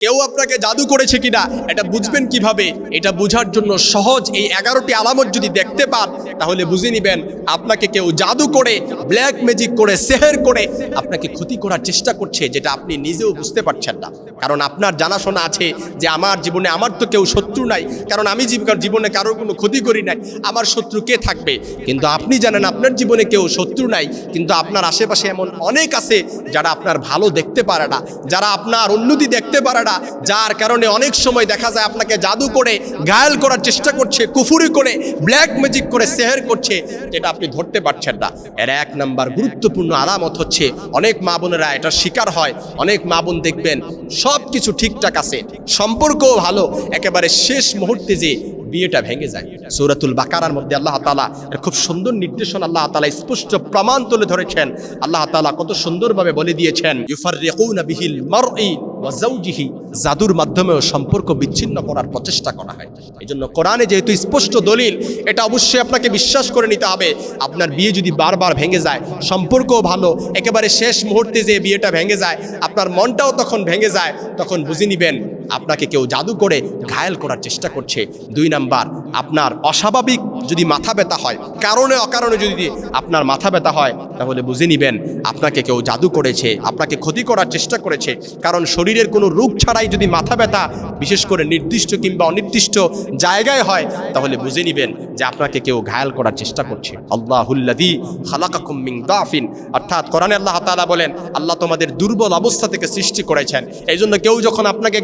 কেউ আপনাকে জাদু করেছে কিনা এটা বুঝবেন কিভাবে? এটা বোঝার জন্য সহজ এই 11টি আলামত যদি দেখতে পান তাহলে বুঝে নেবেন আপনাকে কেউ জাদু করে, ব্ল্যাক ম্যাজিক করে, সেহের করে আপনাকে ক্ষতি করার চেষ্টা করছে, যেটা আপনি নিজেও বুঝতে পারছেন না। কারণ আপনার জানাশোনা আছে যে আমার জীবনে আমার তো কেউ শত্রু নাই, কারণ আমি জীবনে কারোর কোনো ক্ষতি করি নাই, আমার শত্রু কে থাকবে? কিন্তু আপনি জানেন আপনার জীবনে কেউ শত্রু নাই, কিন্তু আপনার আশেপাশে এমন অনেক আছে যারা আপনার ভালো দেখতে পারে না, যারা আপনার উন্নতি দেখতে পারে না, যার কারণে অনেক সময় দেখা যায় আপনাকে জাদু করে ঘায়েল করার চেষ্টা করছে, কুফুরি করে, ব্ল্যাক ম্যাজিক করে, সেহের করছে, যেটা আপনি ধরতে পারছেন না। এর 1 নাম্বার গুরুত্বপূর্ণ আলামত হচ্ছে অনেক মা বোনেরা এটার শিকার হয়। অনেক মা বোন দেখবেন সব কিছু ঠিকঠাক আছে, সম্পর্কও ভালো, একেবারে শেষ মুহূর্তে যে বিয়েটা ভেঙে যায়। সূরাতুল বাকারার মধ্যে আল্লাহ তাআলা এর খুব সুন্দর নির্দেশনা আল্লাহ তাআলা স্পষ্ট প্রমাণ তুলে ধরেছেন। আল্লাহ তাআলা কত সুন্দরভাবে বলে দিয়েছেন, ইউফাররিকুনা বিহিল মারই ওয়া যাওজিহি, জাদুর মাধ্যমেও সম্পর্ক বিচ্ছিন্ন করার প্রচেষ্টা করা হয়। এইজন্য কোরআনে যেহেতু স্পষ্ট দলিল, এটা অবশ্যই আপনাকে বিশ্বাস করে নিতে হবে। আপনার বিয়ে যদি বারবার ভেঙে যায়, সম্পর্কও ভালো, একেবারে শেষ মুহূর্তে যে বিয়েটা ভেঙে যায়, আপনার মনটাও তখন ভেঙে যায়, তখন বুঝে নিবেন আপনাকে কেউ জাদু করে ঘায়েল করার চেষ্টা করছে। 2 নাম্বার, আপনার অস্বাভাবিক যদি মাথা ব্যথা হয়, কারণে অকারণে যদি আপনার মাথা ব্যথা হয়, তাহলে বুঝে নিবেন আপনাকে কেউ জাদু করেছে, আপনাকে ক্ষতি করার চেষ্টা করেছে। কারণ শরীরের কোনো রোগ ছাড়াই যদি মাথা ব্যথা বিশেষ করে নির্দিষ্ট কিংবা অনির্দিষ্ট জায়গায় হয়, তাহলে বুঝে নিবেন যে আপনাকে কেউ ঘায়েল করার চেষ্টা করছে। আল্লাহুল্লাযী খালাকাকুম মিন দাফিন, অর্থাৎ কোরআনে আল্লাহ তাআলা বলেন আল্লাহ তোমাদের দুর্বল অবস্থা থেকে সৃষ্টি করেছেন। এই জন্য কেউ যখন আপনাকে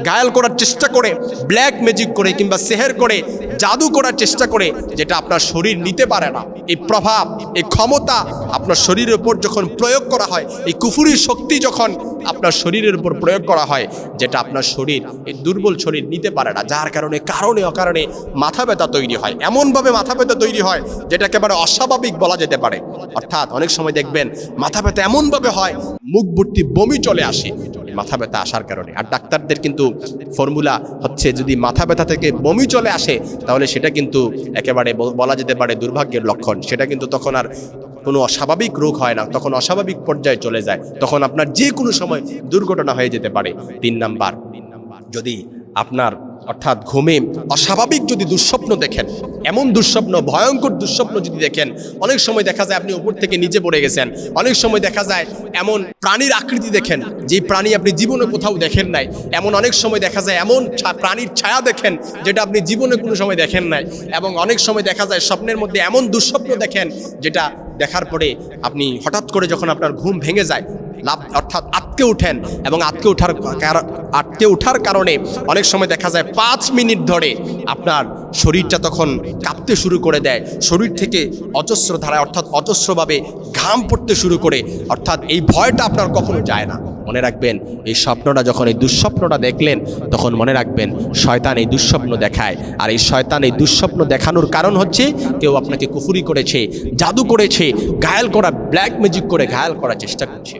ঘায়েল করার চেষ্টা করে, ব্ল্যাক ম্যাজিক করে কিংবা সেহের করে, জাদু করার চেষ্টা করে, যেটা আপনার শরীর নিতে পারে না, এই প্রভাব, এই ক্ষমতা আপনার শরীরের উপর যখন প্রয়োগ করা হয়, এই কুফুরির শক্তি যখন আপনার শরীরের উপর প্রয়োগ করা হয়, যেটা আপনার শরীর, এই দুর্বল শরীর নিতে পারে না, যার কারণে অকারণে মাথা ব্যথা তৈরি হয়। এমনভাবে মাথা ব্যথা তৈরি হয় যেটা একেবারে অস্বাভাবিক বলা যেতে পারে। অর্থাৎ অনেক সময় দেখবেন মাথা ব্যথা এমনভাবে হয় মুখ ভর্তি বমি চলে আসে মাথা ব্যথা আসার কারণে। আর ডাক্তারদের কিন্তু ফর্মুলা হচ্ছে যদি মাথা ব্যথা থেকে বমি চলে আসে তাহলে সেটা কিন্তু একেবারে বলা যেতে পারে দুর্ভাগ্যের লক্ষণ। সেটা কিন্তু তখন আর কোনো অস্বাভাবিক রোগ হয় না, তখন অস্বাভাবিক পর্যায়ে চলে যায়, তখন আপনার যে কোনো সময় দুর্ঘটনা হয়ে যেতে পারে। 3 নাম্বার, যদি আপনার অর্থাৎ ঘুমে অস্বাভাবিক যদি দুঃস্বপ্ন দেখেন, এমন দুঃস্বপ্ন, ভয়ঙ্কর দুঃস্বপ্ন যদি দেখেন, অনেক সময় দেখা যায় আপনি উপর থেকে নিচে পড়ে গেছেন, অনেক সময় দেখা যায় এমন প্রাণীর আকৃতি দেখেন যে প্রাণী আপনি জীবনে কোথাও দেখেন নাই, এমন অনেক সময় দেখা যায় এমন প্রাণীর ছায়া দেখেন যেটা আপনি জীবনে কোনো সময় দেখেন নাই, এবং অনেক সময় দেখা যায় স্বপ্নের মধ্যে এমন দুঃস্বপ্ন দেখেন যেটা দেখার পরে আপনি হঠাৎ করে যখন আপনার ঘুম ভেঙে যায়, অর্থাৎ আটকে উঠেন, এবং আটকে ওঠার কারণে অনেক সময় দেখা যায় 5 মিনিট ধরে আপনার শরীরটা তখন কাঁপতে শুরু করে দেয়, শরীর থেকে অজস্র ধারায় অর্থাৎ অজস্রভাবে ঘাম পড়তে শুরু করে, অর্থাৎ এই ভয়টা আপনার কখনো যায় না। মনে রাখবেন এই স্বপ্নটা যখন, এই দুঃস্বপ্নটা দেখলেন, তখন মনে রাখবেন শয়তান এই দুঃস্বপ্ন দেখায়, আর এই শয়তান এই দুঃস্বপ্ন দেখানোর কারণ হচ্ছে কেউ আপনাকে কুফুরি করেছে, জাদু করেছে, ঘায়েল করা, ব্ল্যাক ম্যাজিক করে ঘায়েল করার চেষ্টা করছে।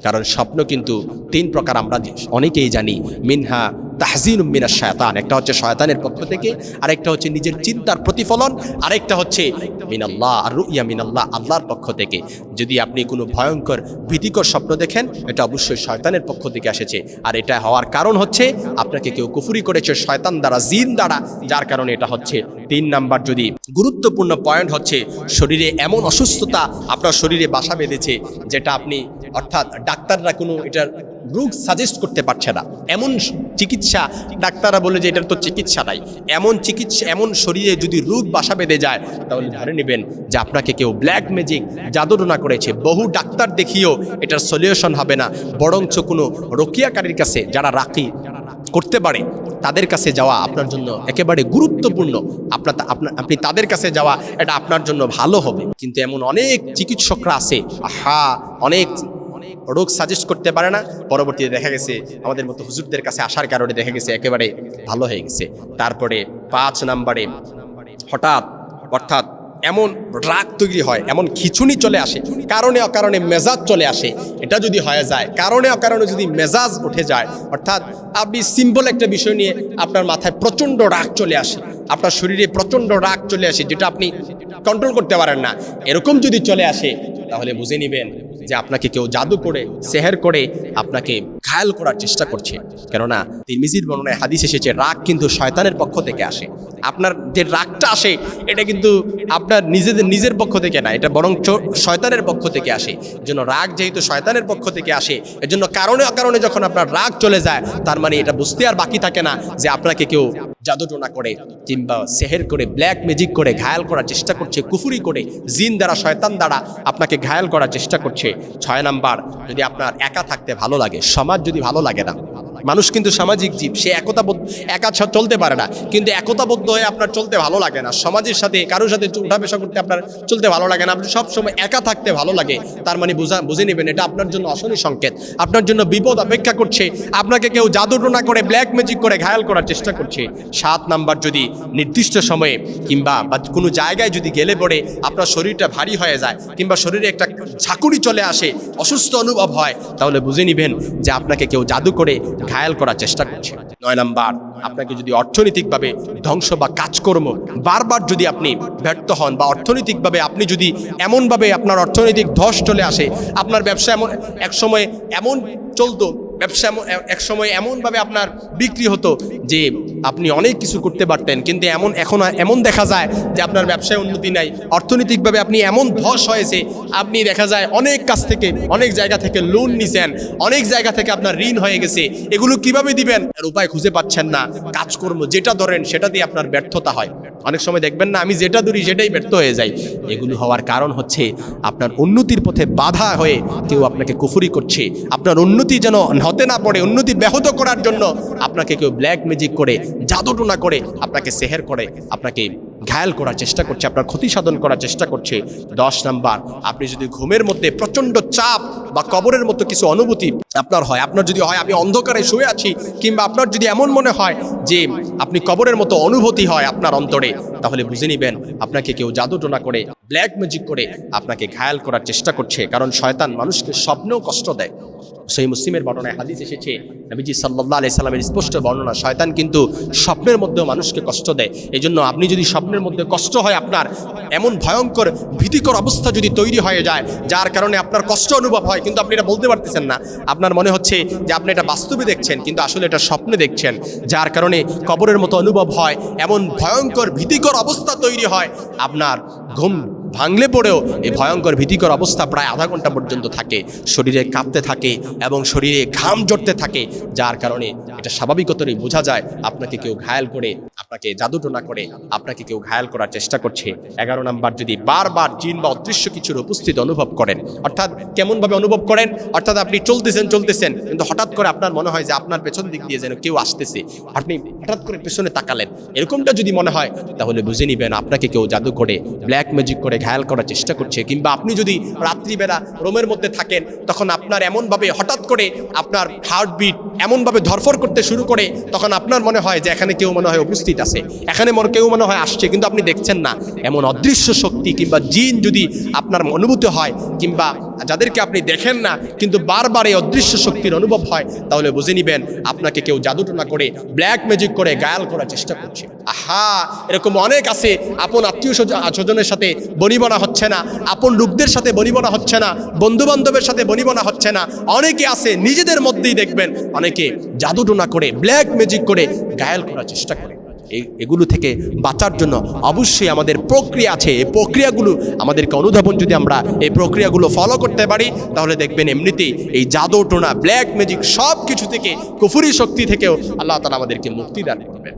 কারণ স্বপ্ন কিন্তু 3 প্রকার, আমরা অনেকেই জানি। মিনহা তাহজিনুম মিনাশ শায়তান, একটা হচ্ছে শয়তানের পক্ষ থেকে, আরেকটা হচ্ছে নিজের চিন্তার প্রতিফলন, আরেকটা হচ্ছে মিনাল্লাহ, আর রুইয়া মিনাল্লাহ, আল্লাহর পক্ষ থেকে। যদি আপনি কোনো ভয়ঙ্কর ভীতিকর স্বপ্ন দেখেন, এটা অবশ্যই শয়তানের পক্ষ থেকে এসেছে, আর এটা হওয়ার কারণ হচ্ছে আপনাকে কেউ কুফরি করেছে শয়তান দ্বারা, জিন দ্বারা, যার কারণে এটা হচ্ছে। 3 নাম্বার, যদি গুরুত্বপূর্ণ পয়েন্ট হচ্ছে শরীরে এমন অসুস্থতা আপনার শরীরে বাসা বেঁধেছে যেটা আপনি, অর্থাৎ ডাক্তাররা কোনো এটার রোগ সাজেস্ট করতে পারছে না, এমন চিকিৎসা ডাক্তাররা বলে যে এটার তো চিকিৎসা নাই, এমন শরীরে যদি রোগ বাসা বেঁধে যায়, তাহলে ধরে নেবেন যে আপনাকে কেউ ব্ল্যাক ম্যাজিক, জাদুটোনা করেছে। বহু ডাক্তার দেখিয়েও এটার সলিউশন হবে না, বরঞ্চ কোনো রকিয়াকারীর কাছে, যারা রাকি করতে পারে, তাদের কাছে যাওয়া আপনার জন্য একেবারে গুরুত্বপূর্ণ। আপনি তাদের কাছে যাওয়া এটা আপনার জন্য ভালো হবে। কিন্তু এমন অনেক চিকিৎসকরা আছে, অনেক রোগ সাজেস্ট করতে পারে না, পরবর্তীতে দেখা গেছে আমাদের মতো হুজুরদের কাছে আসার কারণে দেখা গেছে একেবারে ভালো হয়ে গেছে। তারপরে 5 নাম্বারে, হঠাৎ অর্থাৎ এমন রাগ তৈরি হয়, এমন খিচুনি চলে আসে, কারণে অকারণে মেজাজ চলে আসে। এটা যদি হয়ে যায়, কারণে অকারণে যদি মেজাজ উঠে যায়, অর্থাৎ আপনি সিম্পল একটা বিষয় নিয়ে আপনার মাথায় প্রচণ্ড রাগ চলে আসে, আপনার শরীরে প্রচণ্ড রাগ চলে আসে, যেটা আপনি কন্ট্রোল করতে পারেন না, এরকম যদি চলে আসে, তাহলে বুঝে নেবেন যে আপনাকে কেউ জাদু করে সেহের করে আপনাকে ঘায়াল করার চেষ্টা করছে। কেননা তিরমিজির বর্ণনায় হাদিস এসেছে রাগ কিন্তু শয়তানের পক্ষ থেকে আসে। আপনার যে রাগটা আসে এটা কিন্তু আপনার নিজের পক্ষ থেকে না, এটা বরং শয়তানের পক্ষ থেকে আসে। এজন্য রাগ যেহেতু শয়তানের পক্ষ থেকে আসে, এজন্য কারণে অকারণে যখন আপনার রাগ চলে যায়, তার মানে এটা বুঝতে আর বাকি থাকে না যে আপনাকে কেউ জাদুটোনা করে কিংবা সেহের করে ব্ল্যাক ম্যাজিক করে ঘায়াল করার চেষ্টা করছে, কুফুরি করে জিন দ্বারা শয়তান দ্বারা আপনাকে ঘায়াল করার চেষ্টা করছে। 6 নাম্বার, যদি আপনার একা থাকতে ভালো লাগে, সমাজ যদি ভালো লাগে না, মানুষ কিন্তু সামাজিক জীব, সে একা চলতে পারে না, কিন্তু একতাবদ্ধ হয়ে আপনার চলতে ভালো লাগে না, সমাজের সাথে কারোর সাথে উঠা পেশা করতে আপনার চলতে ভালো লাগে না, আপনি সবসময় একা থাকতে ভালো লাগে, তার মানে বুঝে নেবেন এটা আপনার জন্য অশনি সংকেত, আপনার জন্য বিপদ অপেক্ষা করছে, আপনাকে কেউ জাদুটোনা করে ব্ল্যাক ম্যাজিক করে ঘায়াল করার চেষ্টা করছে। 7 নাম্বার, যদি নির্দিষ্ট সময়ে কিংবা কোনো জায়গায় যদি গেলে পড়ে আপনার শরীরটা ভারী হয়ে যায় কিংবা শরীরে একটা ঝাঁকুনি চলে আসে, অসুস্থ অনুভব হয়, তাহলে বুঝে নেবেন যে আপনাকে কেউ জাদু করে ঘায়াল করার চেষ্টা করছে। 9 নাম্বার, আপনাকে যদি অর্থনৈতিকভাবে ধ্বংস বা কাজকর্ম বারবার যদি আপনি ব্যর্থ হন বা অর্থনৈতিকভাবে আপনি যদি এমনভাবে আপনার অর্থনৈতিক ধস চলে আসে, আপনার ব্যবসা এমন এক সময় এমন চলতো, ব্যবসা এক সময় এমনভাবে আপনার বিক্রি হতো যে আপনি অনেক কিছু করতে পারতেন, কিন্তু এখন এমন দেখা যায় যে আপনার ব্যবসায় উন্নতি নাই, অর্থনৈতিকভাবে আপনি এমন ধস হয়েছে, আপনি দেখা যায় অনেক কাছ থেকে অনেক জায়গা থেকে লোন নিছেন, অনেক জায়গা থেকে আপনার ঋণ হয়ে গেছে, এগুলো কিভাবে দিবেন এর উপায় খুঁজে পাচ্ছেন না, কাজকর্ম যেটা ধরেন সেটা দিয়ে আপনার ব্যর্থতা হয়। অনেক সময় দেখবেন না আমি যেটা ধরি সেটাই ব্যর্থ হয়ে যায়। এগুলো হওয়ার কারণ হচ্ছে আপনার উন্নতির পথে বাধা হয়ে কেউ আপনাকে কুফরি করছে, আপনার উন্নতি যেন হতে না পারে, উন্নতি ব্যাহত করার জন্য আপনাকে কেউ ব্ল্যাক ম্যাজিক করে জাদুটোনা করে আপনাকে সেহের করে আপনাকে ঘায়াল করার চেষ্টা করছে, আপনার ক্ষতি সাধন করার চেষ্টা করছে। 10 নাম্বার, আপনি যদি ঘুমের মধ্যে প্রচণ্ড চাপ বা কবরের মতো কিছু অনুভূতি আপনার যদি হয় আমি অন্ধকারে শুয়ে আছি, কিংবা আপনার যদি এমন মনে হয় যে আপনি কবরের মতো অনুভূতি হয় আপনার অন্তরে, তাহলে বুঝে নেবেন আপনাকে কেউ জাদুটোনা করে ব্ল্যাক ম্যাজিক করে আপনাকে ঘায়াল করার চেষ্টা করছে। কারণ শয়তান মানুষকে স্বপ্নেও কষ্ট দেয়। সেই মুসলিমের বর্ণনায় হাদিস এসেছে, নবীজি সাল্লাল্লাহু আলাইহি সাল্লামের স্পষ্ট বর্ণনা, শয়তান কিন্তু স্বপ্নের মধ্যেও মানুষকে কষ্ট দেয়। এই জন্য আপনি যদি স্বপ্নের মধ্যে কষ্ট হয়, আপনার এমন ভয়ঙ্কর ভীতিকর অবস্থা যদি তৈরি হয়ে যায় যার কারণে আপনার কষ্ট অনুভব হয়, কিন্তু আপনি এটা বলতে পারতেছেন না, আপনার মনে হচ্ছে যে আপনি এটা বাস্তবে দেখছেন কিন্তু আসলে এটা স্বপ্নে দেখছেন, যার কারণে কবরের মতো অনুভব হয়, এমন ভয়ঙ্কর ভীতিকর অবস্থা তৈরি হয়, আপনার ঘুম ভাঙলে পড়েও এই ভয়ঙ্কর ভীতিকর অবস্থা প্রায় আধা ঘন্টা পর্যন্ত থাকে, শরীরে কাঁপতে থাকে এবং শরীরে ঘাম জড়তে থাকে, যার কারণে এটা স্বাভাবিকতই বোঝা যায় আপনাকে কেউ ঘায়াল করে, আপনাকে জাদুটোনা করে আপনাকে কেউ ঘায়াল করার চেষ্টা করছে। 11 নাম্বার, যদি বারবার জিন বা অদৃশ্য কিছুর উপস্থিতি অনুভব করেন, অর্থাৎ কেমনভাবে অনুভব করেন, অর্থাৎ আপনি চলতেছেন কিন্তু হঠাৎ করে আপনার মনে হয় যে আপনার পেছন দিক দিয়ে যেন কেউ আসতেছে, আপনি হঠাৎ করে পেছনে তাকালেন, এরকমটা যদি মনে হয় তাহলে বুঝে নেবেন আপনাকে কেউ জাদু করে ব্ল্যাক ম্যাজিক করে ঘায়াল করার চেষ্টা করছে। কিংবা আপনি যদি রাত্রিবেলা রুমের মধ্যে থাকেন, তখন আপনার এমনভাবে হঠাৎ করে আপনার হার্টবিট এমনভাবে ধরফর করতে শুরু করে, তখন আপনার মনে হয় যে এখানে কেউ মনে হয় উপস্থিত আছে, এখানে কেউ মনে হয় আসছে, কিন্তু আপনি দেখছেন না। এমন অদৃশ্য শক্তি কিংবা জিন যদি আপনার অনুভূতি হয়, কিংবা যাদেরকে আপনি দেখেন না কিন্তু বারবার এই অদৃশ্য শক্তির অনুভব হয়, তাহলে বুঝে নেবেন আপনাকে কেউ জাদুটোনা করে ব্ল্যাক ম্যাজিক করে ঘায়াল করার চেষ্টা করছে। এরকম অনেক আছে, আপন আত্মীয় স্বজনের সাথে বনিবনা হচ্ছে না, আপন লোকদের সাথে বনিবনা হচ্ছে না, বন্ধু বান্ধবের সাথে বনিবনা হচ্ছে না, অনেকে আছে নিজেদের মধ্যেই দেখবেন অনেকে জাদুটোনা করে ব্ল্যাক ম্যাজিক করে ঘায়াল করার চেষ্টা করে। এগুলো থেকে বাঁচার জন্য অবশ্যই আমাদের প্রক্রিয়া আছে, এই প্রক্রিয়াগুলো আমাদেরকে অনুধাবন যদি আমরা এই প্রক্রিয়াগুলো ফলো করতে পারি, তাহলে দেখবেন এমনিতেই এই জাদুটোনা ব্ল্যাক ম্যাজিক সব কিছু থেকে, কুফরি শক্তি থেকেও আল্লাহ তাআলা আমাদেরকে মুক্তি দান করবেন।